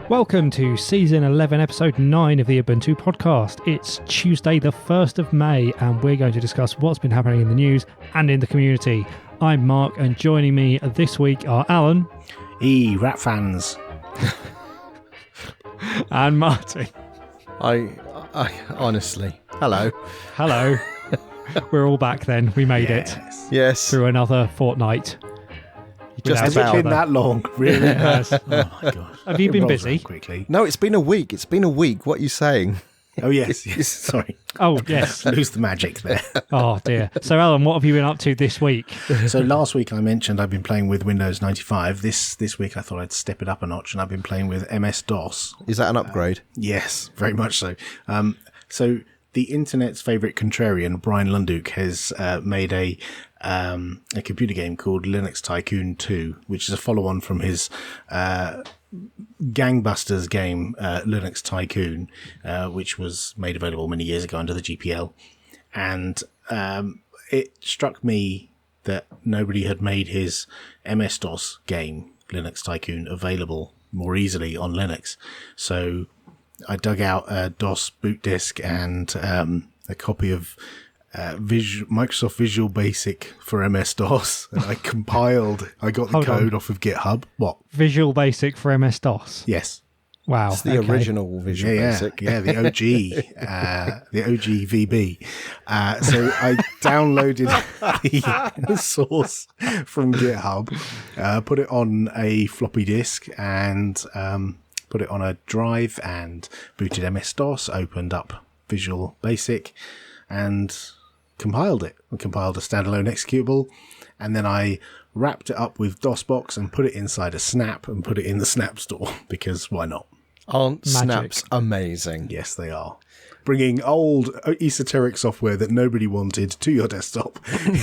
Welcome to Season 11, Episode 9 of the Ubuntu podcast. It's Tuesday the 1st of May, and we're going to discuss what's been happening in the news and in the community. I'm Mark, and joining me this week are Alan. Rat fans. And Martin. I honestly, hello. Hello. We're all back then. We made it. Yes. Through another fortnight. Has it been that long? Really? It has. Oh my god. Have you been busy? Quickly. No, it's been a week. What are you saying? Oh yes. Sorry. Oh yes. Lose the magic there. Oh dear. So Alan, what have you been up to this week? So last week I mentioned I've been playing with Windows 95. This week I thought I'd step it up a notch, and I've been playing with MS-DOS. Is that an upgrade? Yes, very much so. So the internet's favourite contrarian, Brian Lunduke, has made a computer game called Linux Tycoon 2, which is a follow-on from his gangbusters game, Linux Tycoon, which was made available many years ago under the GPL. And it struck me that nobody had made his MS-DOS game, Linux Tycoon, available more easily on Linux. So I dug out a DOS boot disk and a copy of Microsoft Visual Basic for MS-DOS, and I got the code off of GitHub. What? Visual Basic for MS-DOS? Yes. Wow. It's the original Visual Basic. Yeah, the OG, the OG VB. So I downloaded the source from GitHub, put it on a floppy disk, and put it on a drive, and booted MS-DOS, opened up Visual Basic, and compiled it. I compiled a standalone executable, and then I wrapped it up with DOSBox and put it inside a snap and put it in the Snap Store, because why not? Aren't snaps amazing? Yes, they are. Bringing old esoteric software that nobody wanted to your desktop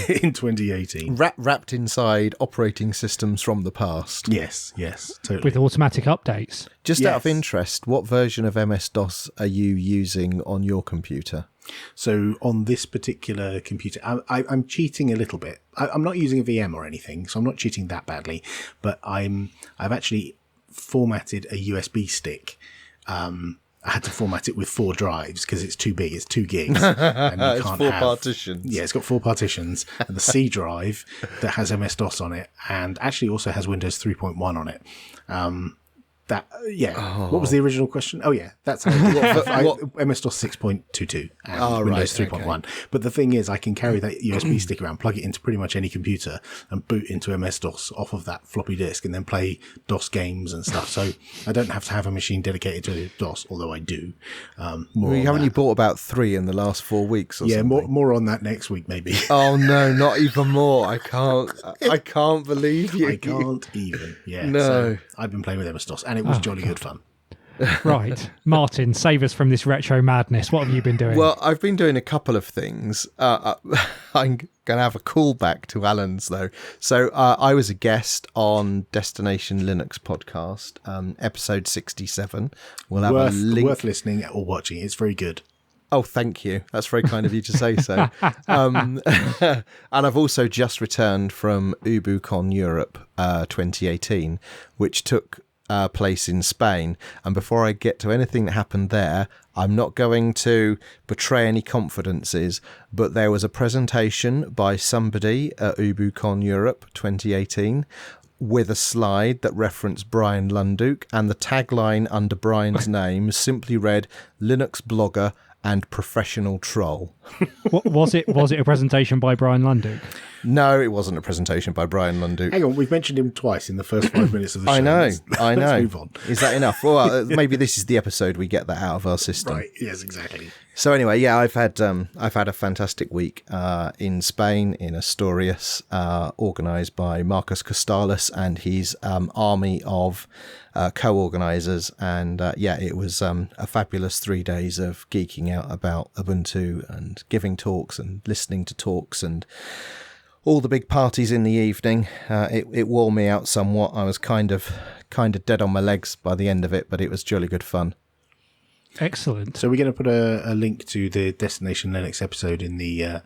in 2018. Wrapped inside operating systems from the past. Yes, totally. With automatic updates. Just out of interest, what version of MS-DOS are you using on your computer? So on this particular computer, I'm cheating a little bit. I'm not using a VM or anything, so I'm not cheating that badly. But I've actually formatted a USB stick. I had to format it with 4 drives because it's too big. It's 2 gigs. And you It's can't 4 have, partitions. Yeah, it's got 4 partitions. And the C drive that has MS-DOS on it, and actually also has Windows 3.1 on it. What was the original question? Oh yeah, that's how MS-DOS 6.22 and Windows 3.1. Okay. But the thing is, I can carry that USB stick around, plug it into pretty much any computer, and boot into MS-DOS off of that floppy disk, and then play DOS games and stuff. So I don't have to have a machine dedicated to DOS, although I do. Haven't you bought about 3 in the last 4 weeks or something? Yeah, more on that next week, maybe. Oh no, not even more. I can't believe you. I can't even. Yeah. No. So I've been playing with MS-DOS, and it was jolly good fun. Right. Martin, save us from this retro madness. What have you been doing? Well, I've been doing a couple of things. I'm going to have a callback to Alan's, though. So I was a guest on Destination Linux podcast, episode 67. We'll have a link. Worth listening or watching. It's very good. Oh, thank you. That's very kind of you to say so. And I've also just returned from UbuCon Europe 2018, which took place in Spain. And before I get to anything that happened there, I'm not going to betray any confidences, but there was a presentation by somebody at UbuCon Europe 2018 with a slide that referenced Brian Lunduke, and the tagline under Brian's name simply read, Linux blogger and professional troll. Was it a presentation by Brian Lunduke? No, it wasn't a presentation by Brian Lunduke. Hang on, we've mentioned him twice in the first 5 minutes of the show. I know. Let's move on. Is that enough? Well, maybe this is the episode we get that out of our system. Right, yes, exactly. So anyway, yeah, I've had a fantastic week in Spain, in Asturias, organised by Marcus Costales and his army of co-organisers, and it was a fabulous 3 days of geeking out about Ubuntu and giving talks and listening to talks and all the big parties in the evening. It wore me out somewhat. I was kind of dead on my legs by the end of it, but it was jolly good fun. Excellent. So we're going to put a link to the Destination Linux episode in the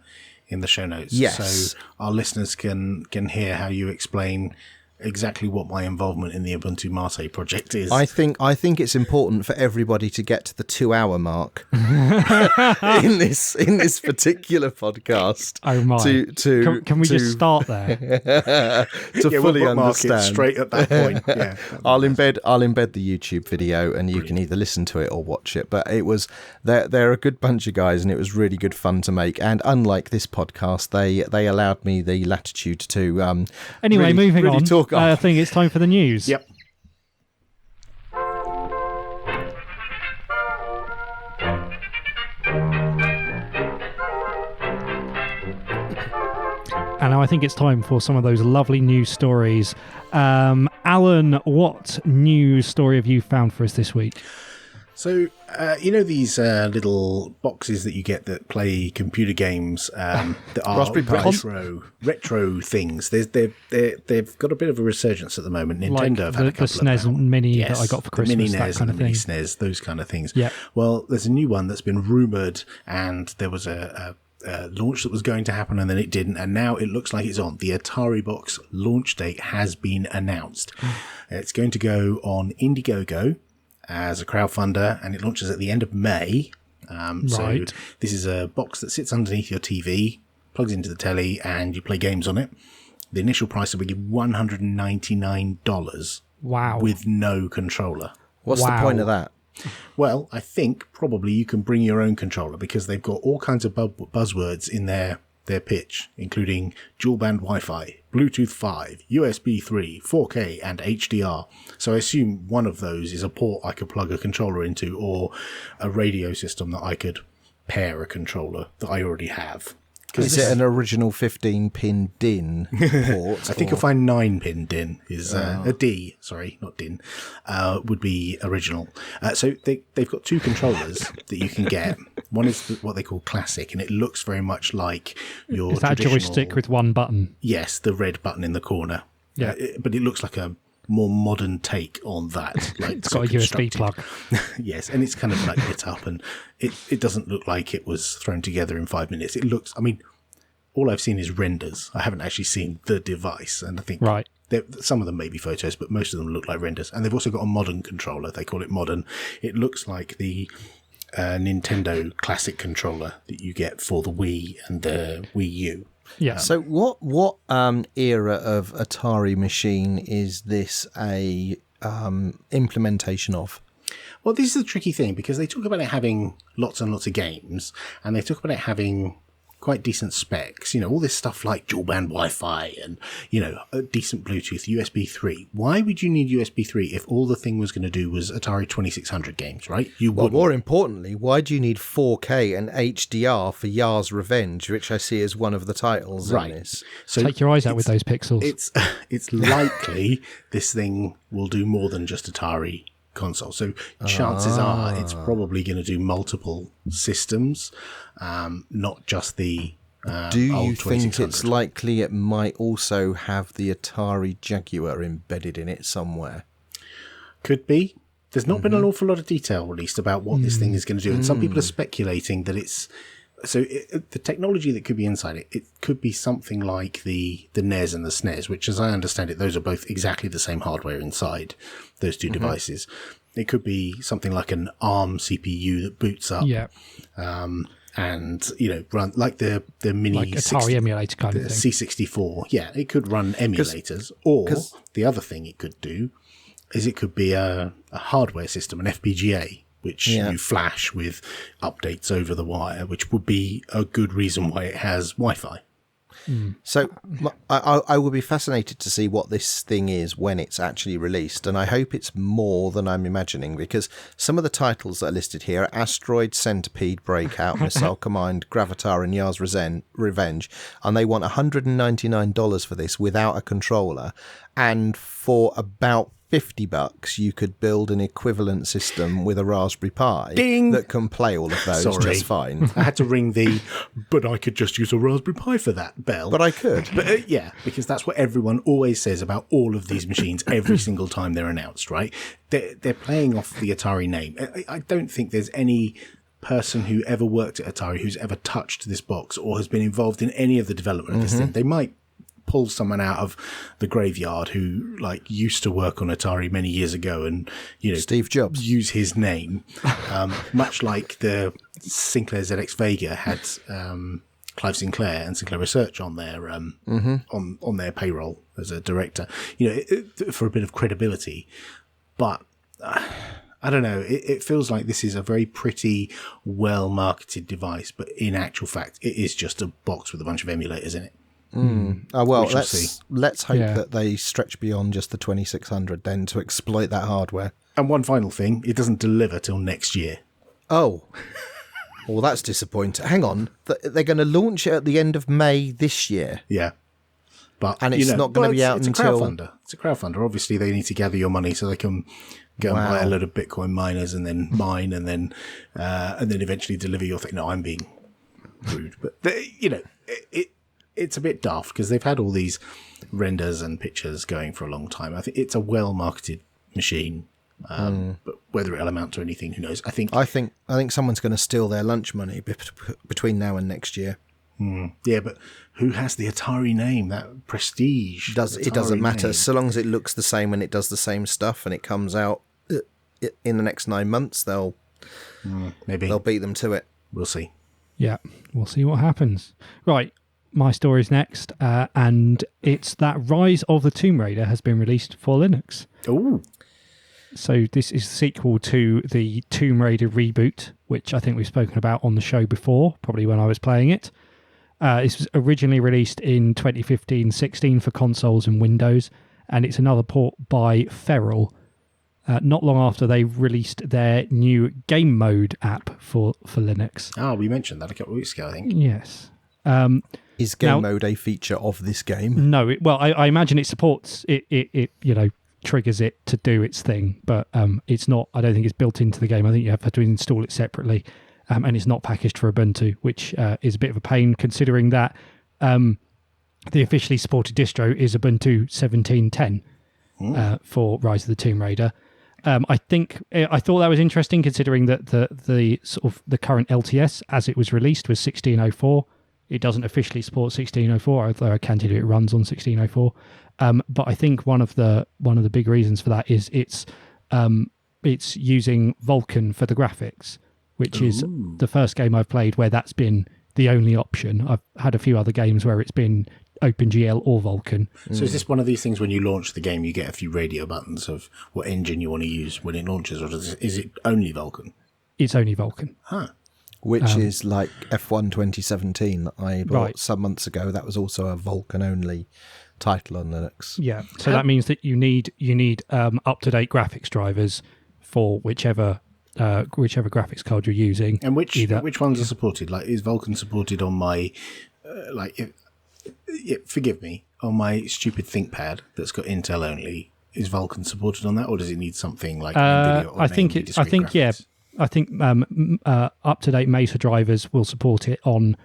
show notes. Yes. So our listeners can hear how you explain exactly what my involvement in the Ubuntu Mate project is. I think it's important for everybody to get to the 2-hour mark in this particular podcast. Oh my! Can we just start there to fully understand? Straight at that point. Yeah, I'll embed the YouTube video, and you can either listen to it or watch it. But they're a good bunch of guys, and it was really good fun to make. And unlike this podcast, they allowed me the latitude to anyway. Moving really on. Talk I think it's time for the news. Yep. And now I think it's time for some of those lovely news stories. Alan, what news story have you found for us this week? So, you know these little boxes that you get that play computer games that are retro things. They've got a bit of a resurgence at the moment. Nintendo have had a couple the SNES Mini that I got for Christmas. The Mini that NES kind and of the Mini thing. SNES, those kind of things. Yeah. Well, there's a new one that's been rumoured, and there was a launch that was going to happen, and then it didn't, and now it looks like it's on. The Atari Box launch date has been announced. It's going to go on Indiegogo as a crowdfunder, and it launches at the end of May. So this is a box that sits underneath your TV, plugs into the telly, and you play games on it. The initial price will be $199. Wow. With no controller. What's the point of that? Well, I think probably you can bring your own controller, because they've got all kinds of buzzwords in their pitch, including dual band Wi-Fi, Bluetooth 5, USB 3, 4K, and HDR. So I assume one of those is a port I could plug a controller into, or a radio system that I could pair a controller that I already have. Is it an original 15-pin DIN port? I think you'll find 9-pin DIN is a D. Sorry, not DIN. Would be original. So they've got two controllers that you can get. One is what they call classic, and it looks very much like your Is that a joystick with one button? Yes, the red button in the corner. Yeah, but it looks like a more modern take on that. Like it's got a USB plug. Yes, and it's kind of like lit up, and it doesn't look like it was thrown together in 5 minutes. It looks, I mean, all I've seen is renders. I haven't actually seen the device, and I think some of them may be photos, but most of them look like renders. And they've also got a modern controller. They call it modern. It looks like the Nintendo Classic controller that you get for the Wii and the Wii U. Yeah. So what era of Atari machine is this a implementation of? Well, this is a tricky thing, because they talk about it having lots and lots of games, and they talk about it having quite decent specs, you know, all this stuff like dual band Wi-Fi and, you know, a decent Bluetooth, USB 3. Why would you need USB 3 if all the thing was going to do was Atari 2600 games, right? Well, more importantly, why do you need 4K and HDR for Yar's Revenge, which I see as one of the titles in this? So take your eyes out with those pixels. It's likely this thing will do more than just Atari console. So chances are it's probably going to do multiple systems, not just the Do you think it's likely it might also have the Atari Jaguar embedded in it somewhere? Could be. There's not been an awful lot of detail released about what this thing is going to do, and some people are speculating that it's the technology that could be inside it could be something like the NES and the SNES, which, as I understand it, those are both exactly the same hardware inside those two devices. It could be something like an ARM CPU that boots up, and you know, run like the mini like Atari emulator kind of thing. C64. Yeah, it could run emulators, or the other thing it could do is it could be a hardware system, an FPGA, which you flash with updates over the wire, which would be a good reason why it has Wi-Fi. So I will be fascinated to see what this thing is when it's actually released, and I hope it's more than I'm imagining, because some of the titles that are listed here are Asteroid, Centipede, Breakout, Missile Command, Gravatar, and Yar's Revenge, and they want $199 for this without a controller, and for about $50 you could build an equivalent system with a Raspberry Pi that can play all of those just fine. I had to ring but I could just use a Raspberry Pi for that bell. But I could. But yeah, because that's what everyone always says about all of these machines every single time they're announced, right? They're playing off the Atari name. I don't think there's any person who ever worked at Atari who's ever touched this box or has been involved in any of the development of this thing. They might pull someone out of the graveyard who like used to work on Atari many years ago, and Steve Jobs, use his name, much like the Sinclair ZX Vega had Clive Sinclair and Sinclair Research on their on their payroll as a director, for a bit of credibility. But I don't know. It feels like this is a very pretty, well-marketed device, but in actual fact, it is just a box with a bunch of emulators in it. Oh, well, let's hope Yeah. that they stretch beyond just the 2600 then to exploit that hardware. And one final thing, it doesn't deliver till next year. Oh, well, that's disappointing. Hang on, they're going to launch it at the end of May this year. Yeah. But And it's not going to be out it's until... It's a crowdfunder. Obviously, they need to gather your money so they can go and buy a load of Bitcoin miners and then mine and then eventually deliver your thing. No, I'm being rude, but it's a bit daft because they've had all these renders and pictures going for a long time. I think it's a well-marketed machine, but whether it'll amount to anything, who knows? I think someone's going to steal their lunch money between now and next year. Yeah, but who has the Atari name? That prestige. It doesn't matter so long as it looks the same and it does the same stuff and it comes out in the next 9 months. They'll beat them to it. We'll see. Yeah, we'll see what happens. Right, my story's next, and it's that Rise of the Tomb Raider has been released for Linux. Oh. So this is the sequel to the Tomb Raider reboot, which I think we've spoken about on the show before, probably when I was playing it. This was originally released in 2015-16 for consoles and Windows, and it's another port by Feral. Not long after they released their new game mode app for Linux. Oh, we mentioned that a couple of weeks ago, I think. Yes. Is game mode a feature of this game? No. I imagine it supports it. Triggers it to do its thing, but it's not. I don't think it's built into the game. I think you have to install it separately. And it's not packaged for Ubuntu, which is a bit of a pain considering that the officially supported distro is Ubuntu 17.10 for Rise of the Tomb Raider. I thought that was interesting considering that the sort of the current LTS as it was released was 1604. It doesn't officially support 1604, although I can tell you it runs on 1604. But I think one of the big reasons for that is it's using Vulkan for the graphics, which is the first game I've played where that's been the only option. I've had a few other games where it's been OpenGL or Vulkan. So is this one of these things when you launch the game, you get a few radio buttons of what engine you want to use when it launches, or is it only Vulkan? It's only Vulkan. Huh. Which is like F1 2017 that I bought some months ago. That was also a Vulkan-only title on Linux. Yeah, so that means that you need up-to-date graphics drivers for whichever graphics card you're using. And which ones are supported? Like, is Vulkan supported on my forgive me, on my stupid ThinkPad that's got Intel only? Is Vulkan supported on that, or does it need something like NVIDIA or graphics? I think up-to-date Mesa drivers will support it on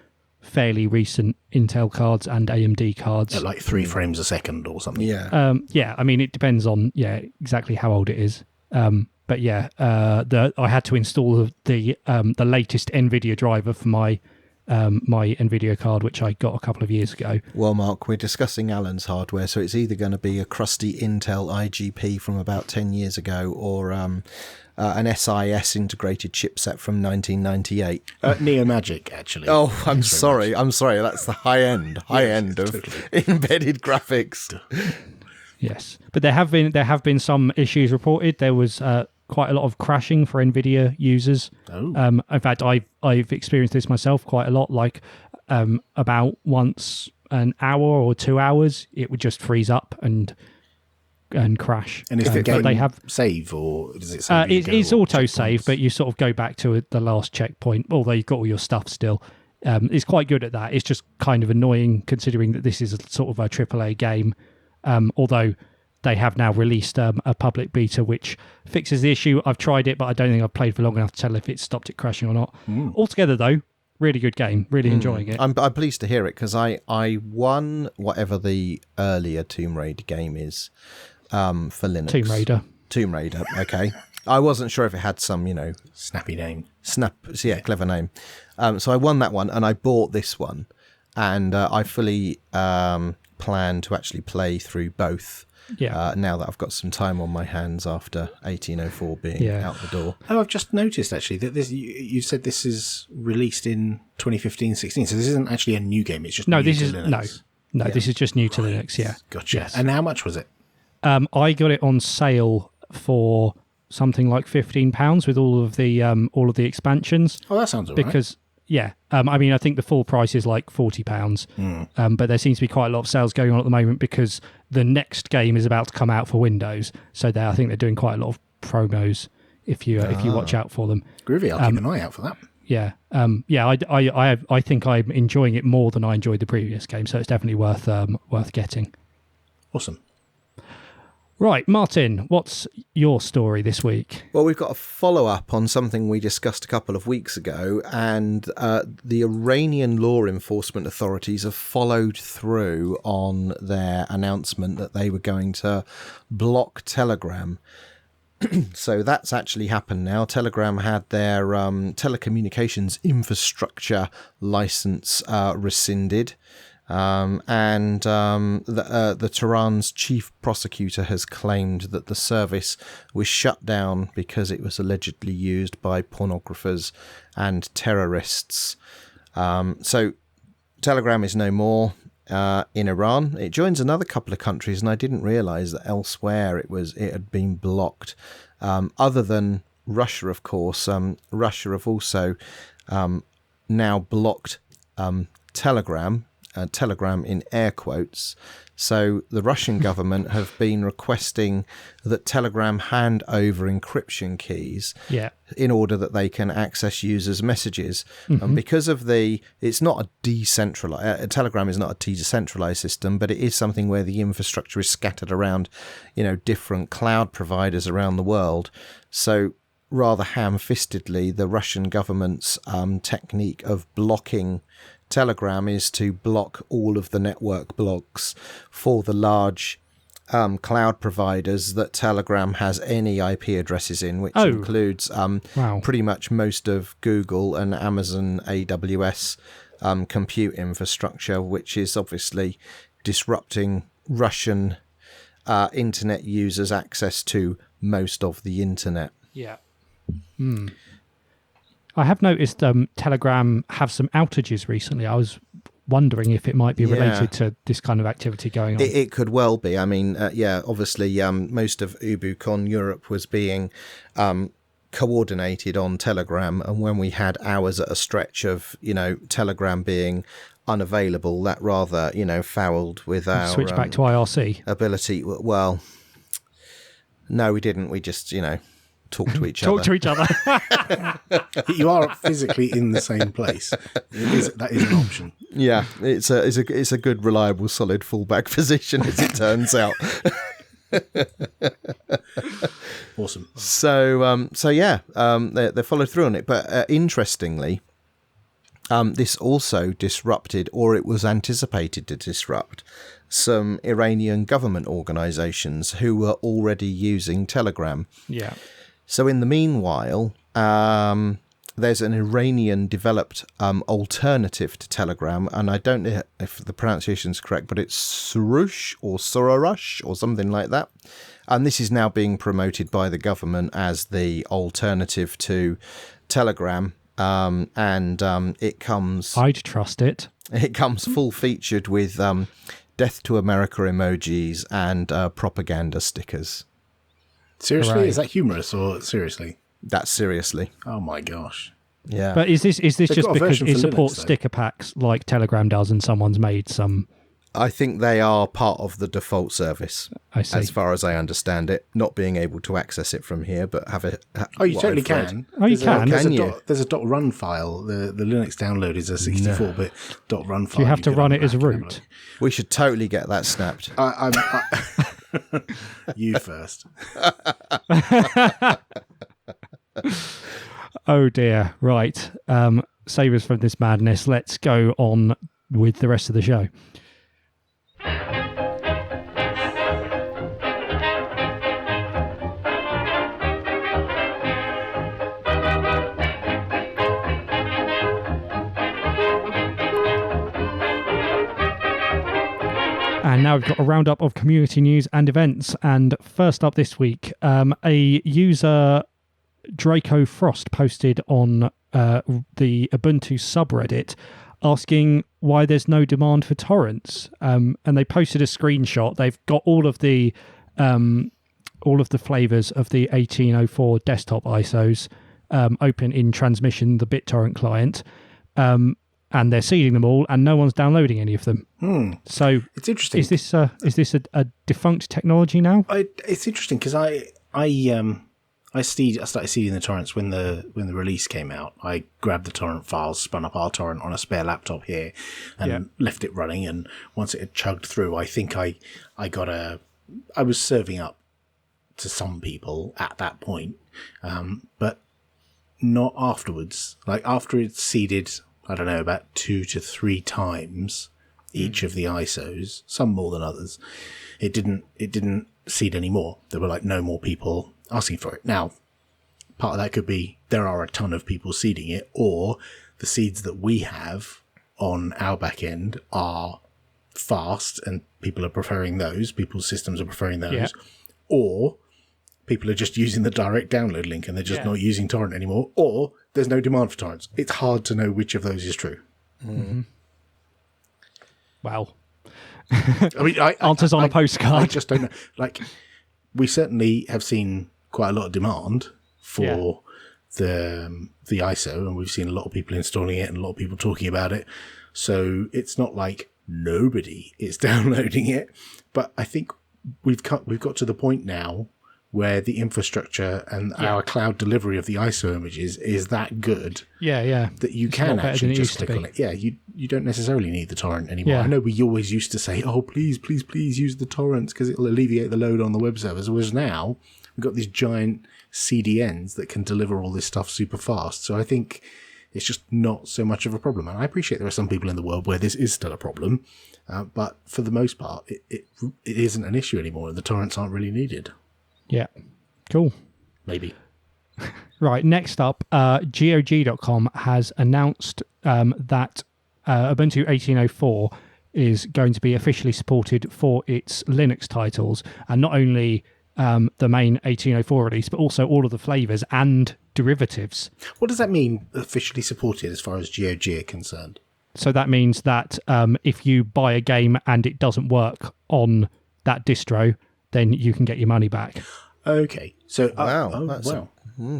fairly recent Intel cards and AMD cards. At like 3 frames a second or something. Yeah. I mean, it depends on exactly how old it is. But I had to install the latest NVIDIA driver for my NVIDIA card, which I got a couple of years ago. Well, Mark, we're discussing Alan's hardware, so it's either going to be a crusty Intel IGP from about 10 years ago or an SIS integrated chipset from 1998. NeoMagic, actually. Oh, I'm sorry. That's the high end of embedded graphics. Yes, but there have been some issues reported. There was quite a lot of crashing for NVIDIA users. Oh. In fact, I've experienced this myself quite a lot. Like about once an hour or 2 hours, it would just freeze up and crash. And is the game save, or does it save? It's auto save, but you sort of go back to the last checkpoint, although you've got all your stuff still. It's quite good at that. It's just kind of annoying considering that this is a sort of a AAA game. Although they have now released a public beta which fixes the issue. I've tried it, but I don't think I've played for long enough to tell if it stopped it crashing or not. Altogether, though, really good game. Really enjoying it. I'm pleased to hear it because I won whatever the earlier Tomb Raider game is for Linux. Tomb Raider, okay. I wasn't sure if it had some, snappy name. Clever name. So I won that one and I bought this one and I fully plan to actually play through both. Yeah. Now that I've got some time on my hands after 1804 being out the door. Oh, I've just noticed actually that this. You said this is released in 2015-16, so this isn't actually a new game. It's just No, new this to is Linux. no. This is just new to Linux. Yeah. Gotcha. Yes. And how much was it? I got it on sale for something like £15 with all of the expansions. Oh, that sounds all right. Because I mean, I think the full price is like £40, but there seems to be quite a lot of sales going on at the moment because the next game is about to come out for Windows. So I think they're doing quite a lot of promos if you watch out for them. Groovy. I'll keep an eye out for that. Yeah, I think I'm enjoying it more than I enjoyed the previous game, so it's definitely worth getting. Awesome. Right, Martin, what's your story this week? Well, we've got a follow-up on something we discussed a couple of weeks ago, and the Iranian law enforcement authorities have followed through on their announcement that they were going to block Telegram. So that's actually happened now. Telegram had their telecommunications infrastructure license rescinded. The Tehran's chief prosecutor has claimed that the service was shut down because it was allegedly used by pornographers and terrorists. So Telegram is no more in Iran. It joins another couple of countries, and I didn't realise that elsewhere it had been blocked. Other than Russia, of course, Russia have also now blocked Telegram. Telegram in air quotes. So the Russian government have been requesting that Telegram hand over encryption keys in order that they can access users' messages. Because of it's not a decentralized, Telegram is not a decentralized system, but it is something where the infrastructure is scattered around, different cloud providers around the world. So rather ham-fistedly, the Russian government's technique of blocking Telegram is to block all of the network blocks for the large cloud providers that Telegram has any IP addresses in, which includes pretty much most of Google and Amazon AWS compute infrastructure, which is obviously disrupting Russian internet users' access to most of the internet. Yeah. I have noticed Telegram have some outages recently. I was wondering if it might be related to this kind of activity going on. It could well be. I mean, obviously most of UbuCon Europe was being coordinated on Telegram, and when we had hours at a stretch of, Telegram being unavailable, that rather, fouled with our... Switch back to IRC? Ability. Well, no, we didn't. We just, talk to each other. Talk to each other. You are physically in the same place. That is an option. Yeah, it's a good, reliable, solid fallback position, as it turns out. Awesome. So they followed through on it. But interestingly, this also disrupted, or it was anticipated to disrupt, some Iranian government organisations who were already using Telegram. Yeah. So in the meanwhile, there's an Iranian-developed alternative to Telegram, and I don't know if the pronunciation is correct, but it's Surush or Surarush or something like that. And this is now being promoted by the government as the alternative to Telegram, and it comes... I'd trust it. It comes full-featured with Death to America emojis and propaganda stickers. Seriously? Hooray. Is that humorous or seriously? That's seriously. Oh my gosh. Yeah. But is this just got a because version it for supports Linux, though. sticker packs like Telegram does and someone's made some... I think they are part of the default service, I see. as far as I understand it. Not being able to access it from here, but have it... Oh, you totally can. Oh, you can? Can you? There's a .run file. The Linux download is a 64-bit .run file. Do you have to can run it as unpack and have a root? We should totally get that snapped. You first. Oh dear. Right. Save us from this madness. Let's go on with the rest of the show. And now we've got a roundup of community news and events. And first up this week, a user, Draco Frost, posted on the Ubuntu subreddit asking why there's no demand for torrents. And they posted a screenshot. They've got all of the flavors of the 1804 desktop ISOs open in transmission, the BitTorrent client. And they're seeding them all, and no one's downloading any of them. So it's interesting. Is this a defunct technology now? It's interesting because I started seeding the torrents when the release came out. I grabbed the torrent files, spun up RTorrent on a spare laptop here, and left it running. And once it had chugged through, I think I was serving up to some people at that point, but not afterwards. Like after it's seeded, I don't know, about 2 to 3 times each of the ISOs, some more than others. It didn't seed anymore. There were like no more people asking for it. Now, part of that could be there are a ton of people seeding it, or the seeds that we have on our back end are fast and people are preferring those. People's systems are preferring those. Or people are just using the direct download link and they're just not using torrent anymore, or there's no demand for torrents. It's hard to know which of those is true. Mm-hmm. Wow. I mean, answers on a postcard. I just don't know. Like, we certainly have seen quite a lot of demand for the ISO, and we've seen a lot of people installing it and a lot of people talking about it. So it's not like nobody is downloading it, but I think we've got to the point now where the infrastructure and our cloud delivery of the ISO images is that good that you can actually just click on it. Yeah, you don't necessarily need the torrent anymore. I know we always used to say, oh, please use the torrents because it'll alleviate the load on the web servers, whereas now we've got these giant CDNs that can deliver all this stuff super fast. So I think it's just not so much of a problem. And I appreciate there are some people in the world where this is still a problem, but for the most part, it isn't an issue anymore and the torrents aren't really needed. Yeah, cool. Maybe. Right, next up, GOG.com has announced that Ubuntu 18.04 is going to be officially supported for its Linux titles, and not only the main 18.04 release, but also all of the flavors and derivatives. What does that mean, officially supported, as far as GOG are concerned? So that means that if you buy a game and it doesn't work on that distro, then you can get your money back. Okay. So that's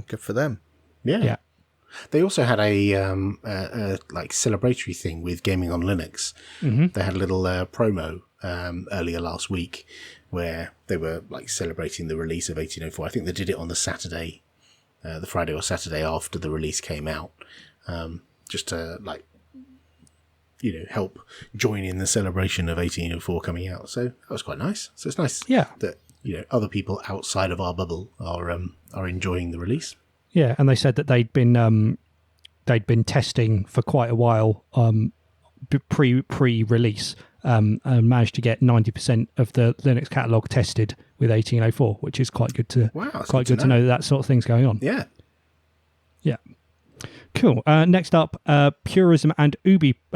good for them. Yeah. They also had a like celebratory thing with gaming on Linux. Mm-hmm. They had a little promo earlier last week where they were like celebrating the release of 18.04. I think they did it on the Saturday, the Friday or Saturday after the release came out, just to help join in the celebration of 18.04 coming out. So that was quite nice. So it's nice that other people outside of our bubble are enjoying the release. Yeah, and they said that they'd been testing for quite a while pre-release and managed to get 90% of the Linux catalog tested with 18.04, which is quite good to to know that sort of thing's going on. Yeah. Cool. Next up, Purism and UbiPorts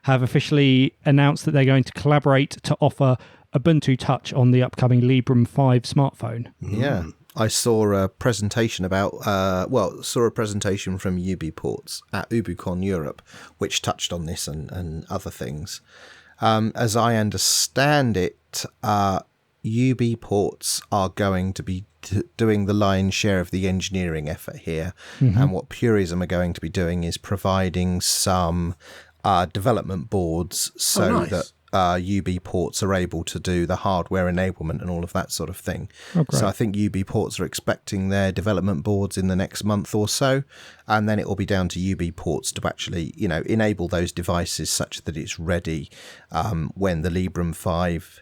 have officially announced that they're going to collaborate to offer Ubuntu Touch on the upcoming Librem 5 smartphone. Yeah. I saw a presentation from UbiPorts at UbuCon Europe, which touched on this and other things. As I understand it, UbiPorts are going to be doing the lion's share of the engineering effort here. Mm-hmm. And what Purism are going to be doing is providing some development boards so that UbiPorts are able to do the hardware enablement and all of that sort of thing. So I think UbiPorts are expecting their development boards in the next month or so, and then it will be down to UbiPorts to actually enable those devices such that it's ready when the Librem 5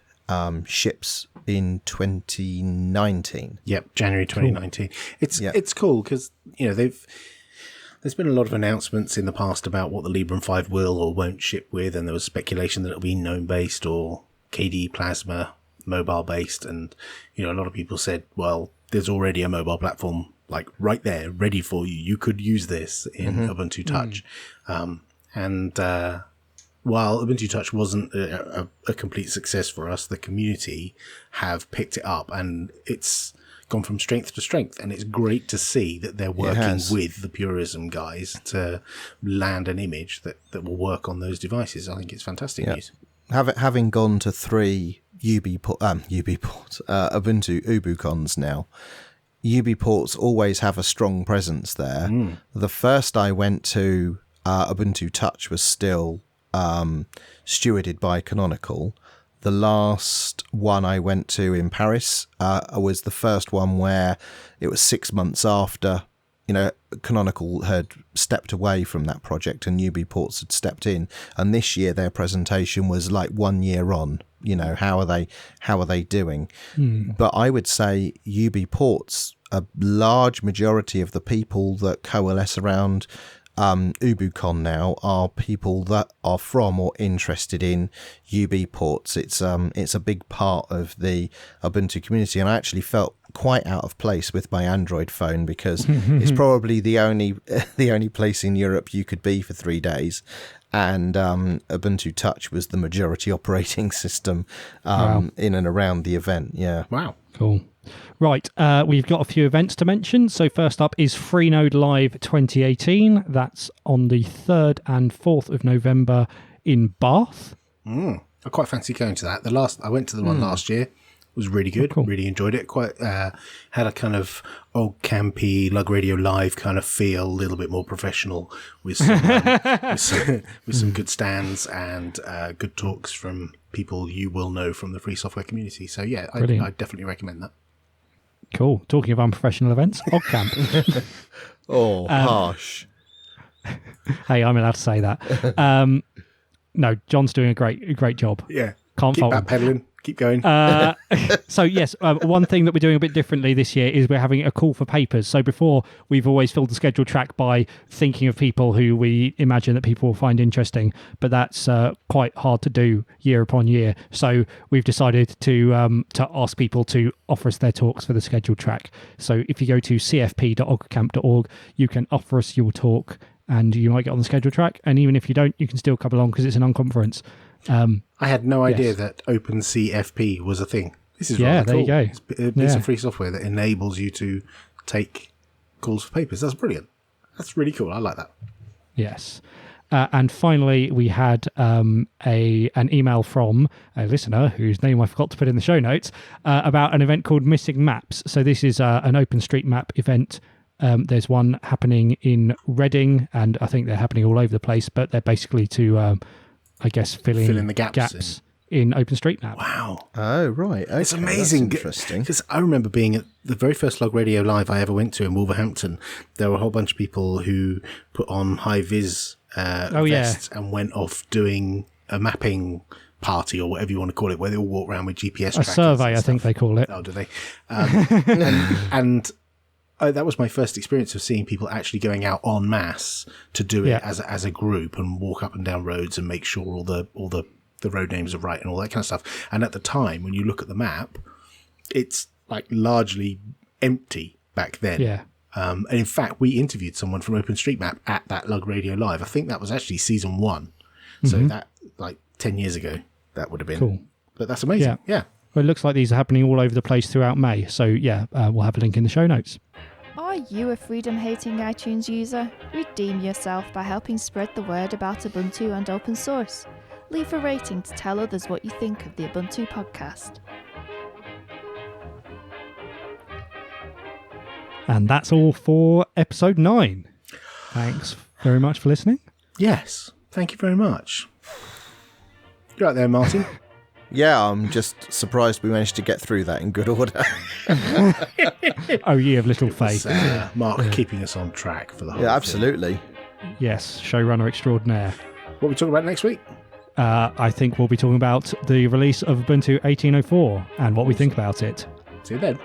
ships in 2019. Yep, January 2019. Cool. It's cool because there's been a lot of announcements in the past about what the Librem 5 will or won't ship with, and there was speculation that it'll be GNOME based or KDE Plasma mobile based, and a lot of people said, well, there's already a mobile platform like right there ready for you. You could use this in Ubuntu Touch, and while Ubuntu Touch wasn't a complete success for us, the community have picked it up, and it's gone from strength to strength. And it's great to see that they're working with the Purism guys to land an image that will work on those devices. I think it's fantastic news. Having gone to 3 Ubuntu UbuCons now, UbiPorts always have a strong presence there. The first I went to, Ubuntu Touch was still stewarded by Canonical. The last one I went to in Paris was the first one where it was 6 months after, Canonical had stepped away from that project and UbiPorts had stepped in. And this year their presentation was like 1 year on. How are they doing? But I would say UbiPorts, a large majority of the people that coalesce around UbuCon now are people that are from or interested in UbiPorts. It's a big part of the Ubuntu community, and I actually felt quite out of place with my Android phone because it's probably the only place in Europe you could be for 3 days, and Ubuntu Touch was the majority operating system in and around the event. Yeah. Wow. Cool. Right, we've got a few events to mention. So first up is Freenode Live 2018. That's on the 3rd and 4th of November in Bath. I quite fancy going to that. I went to the one last year. It was really good. Cool. Really enjoyed it. Quite had a kind of old campy Lug Radio Live kind of feel, a little bit more professional with some good stands and good talks from people you will know from the free software community. So yeah, I definitely recommend that. Cool. Talking of unprofessional events, OggCamp. Harsh. Hey, I'm allowed to say that. No, John's doing a great job. Yeah. Can't fault him. Keep backpedaling. Keep going. So yes, one thing that we're doing a bit differently this year is we're having a call for papers. So before, we've always filled the schedule track by thinking of people who we imagine that people will find interesting, but that's quite hard to do year upon year. So we've decided to ask people to offer us their talks for the schedule track. So if you go to cfp.oggcamp.org, you can offer us your talk and you might get on the schedule track. And even if you don't, you can still come along because it's an unconference. I had no idea that OpenCFP was a thing. This is there cool. you go. It's a piece of free software that enables you to take calls for papers. That's brilliant. That's really cool. I like that. Yes. And finally, we had an email from a listener whose name I forgot to put in the show notes about an event called Missing Maps. So this is an OpenStreetMap event. There's one happening in Reading, and I think they're happening all over the place, but they're basically to... I guess fill in the gaps in OpenStreetMap. Wow. Oh, right. Okay. It's amazing. That's interesting. Because I remember being at the very first Lug Radio Live I ever went to in Wolverhampton. There were a whole bunch of people who put on high-vis vests and went off doing a mapping party or whatever you want to call it, where they all walk around with GPS trackers. A survey, I think they call it. Oh, do they? And that was my first experience of seeing people actually going out en masse to do it as a group and walk up and down roads and make sure all the road names are right and all that kind of stuff. And at the time, when you look at the map, it's like largely empty back then. Yeah. And in fact, we interviewed someone from OpenStreetMap at that Lug Radio Live. I think that was actually season 1. So that, like 10 years ago, that would have been. Cool. But that's amazing. Yeah. Well, it looks like these are happening all over the place throughout May. So we'll have a link in the show notes. Are you a freedom-hating iTunes user? Redeem yourself by helping spread the word about Ubuntu and open source. Leave a rating to tell others what you think of the Ubuntu podcast. And that's all for episode 9. Thanks very much for listening. Yes. Thank you very much. You're right there, Martin. Yeah, I'm just surprised we managed to get through that in good order. Oh, ye of little faith. Mark keeping us on track for the whole thing. Absolutely. Yes, showrunner extraordinaire. What are we talking about next week? I think we'll be talking about the release of Ubuntu 18.04 and what we think about it. See you then.